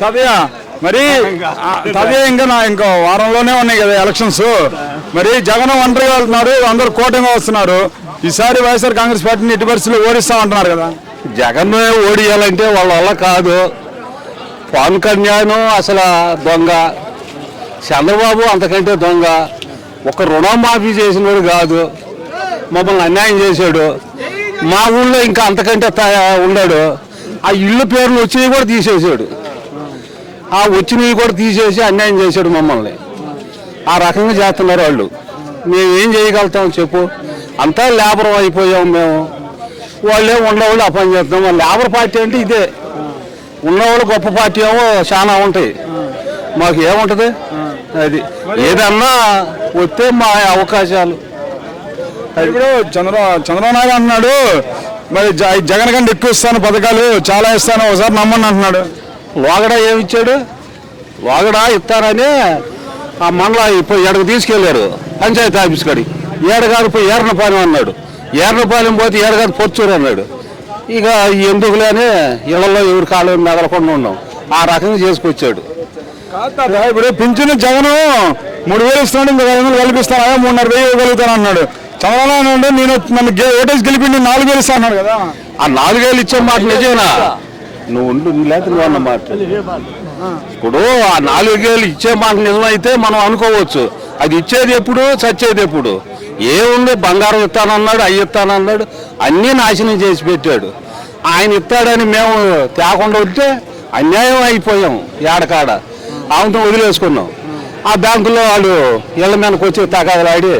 తదయా మరి తదయా ఇంకో వారంలోనే ఉన్నాయి కదా ఎలక్షన్స్. మరి జగన్ ఒంటరిగా వెళ్తున్నారు, అందరూ కూటమిగా వస్తున్నారు. ఈసారి వైఎస్ఆర్ కాంగ్రెస్ పార్టీని ఎట్టి పరిస్థితుల్లో ఓడిస్తామంటున్నారు కదా. జగన్ ఓడియాలంటే వాళ్ళ వల్ల కాదు. పవన్ కళ్యాణ్ అసలు దొంగ, చంద్రబాబు అంతకంటే దొంగ. ఒక రుణమాఫీ చేసినోడు కాదు, మమ్మల్ని అన్యాయం చేశాడు. మా ఊళ్ళో ఇంకా అంతకంటే ఉన్నాడు. ఆ ఇళ్ళ పేర్లు వచ్చినవి కూడా తీసేసాడు. ఆ వచ్చినవి కూడా తీసేసి అన్యాయం చేశాడు మమ్మల్ని. ఆ రకంగా చేస్తున్నారు వాళ్ళు. మేమేం చేయగలుగుతాం చెప్పు? అంతా లేబర్ అయిపోయాం మేము. వాళ్ళే ఉన్నవాళ్ళు ఆ పని చేస్తున్నాం. వాళ్ళ లేబర్ పార్టీ అంటే ఇదే. ఉన్నవాళ్ళు గొప్ప పార్టీ ఏమో చాలా ఉంటాయి, మాకు ఏముంటుంది? అది ఏదన్నా వస్తే మా అవకాశాలు. ఇప్పుడు చంద్రబాబు నాయుడు అంటున్నాడు మరి జగన్ కంటే ఎక్కువ ఇస్తాను, పథకాలు చాలా ఇస్తాను, ఒకసారి నమ్మని అంటున్నాడు. వాగడా ఏమిచ్చాడు? వాగడా ఇస్తానని ఆ మండల పోయి ఎడకు తీసుకెళ్లారు పంచాయతీ ఆఫీస్ కాడి. ఏడగారు పోయి ఏర్నపాలెం అన్నాడు. ఏర్నపాలెం పోతే ఏడగారు పొచ్చూరు అన్నాడు. ఇక ఎందుకులేని ఇళ్లలో ఎవరి కాళ్ళు మెదలకుండా ఉన్నాం. ఆ రకంగా చేసుకొచ్చాడు. ఇప్పుడు పింఛను జగన్ 3,000 ఇస్తున్నాడు, ఇంకా 500 కల్పిస్తాను, 3,500 ఇవ్వగలుగుతాను అన్నాడు. చంద్రబాబు నాయుడు నేను నన్ను ఓటేసి గెలిపి 4,000 ఇస్తా అన్నాడు కదా. ఆ 4,000 ఇచ్చే మాట నిజేనా? నువ్వు లేక నువ్వు అన్న మాట. ఇప్పుడు ఆ 4,000 ఇచ్చే మాట నిజమైతే మనం అనుకోవచ్చు. అది ఇచ్చేది ఎప్పుడు, చచ్చేది ఎప్పుడు? ఏముంది? బంగారం ఇస్తానన్నాడు, అవి ఇస్తానన్నాడు, అన్నీ నాశనం చేసి పెట్టాడు. ఆయన ఇస్తాడని మేము తేకుండా వస్తే అన్యాయం అయిపోయాం. ఏడకాడ ఆమెతో వదిలేసుకున్నాం. ఆ బ్యాంకులో వాళ్ళు ఇళ్ల మీదకి వచ్చి తగాదలాడి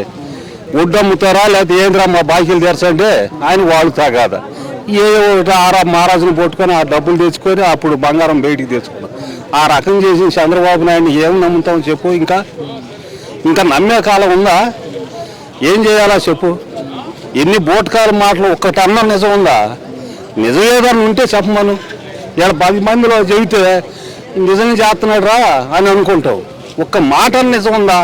వడ్డు అమ్ముతారా లేకపోతే ఏంద్రా మా బాకీలు తెరచంటే ఆయన వాళ్ళు తగాద ఏ మహారాజును పట్టుకొని ఆ డబ్బులు తెచ్చుకొని అప్పుడు బంగారం బయటికి తెచ్చుకున్నాం. ఆ రకం చేసి చంద్రబాబు నాయుడిని ఏం నమ్ముతాం చెప్పు? ఇంకా నమ్మే కాలం ఉందా? ఏం చేయాలా చెప్పు? ఎన్ని బోట్కాల మాటలు ఒక్కటన్నా నిజం ఉందా? నిజం ఏదన్నా ఉంటే చెప్పమను. ఇలా 10 మందిలో చెబితే నిజంగా చేస్తున్నాడు రా అని అనుకుంటావు. ఒక్క మాట నిజం ఉందా?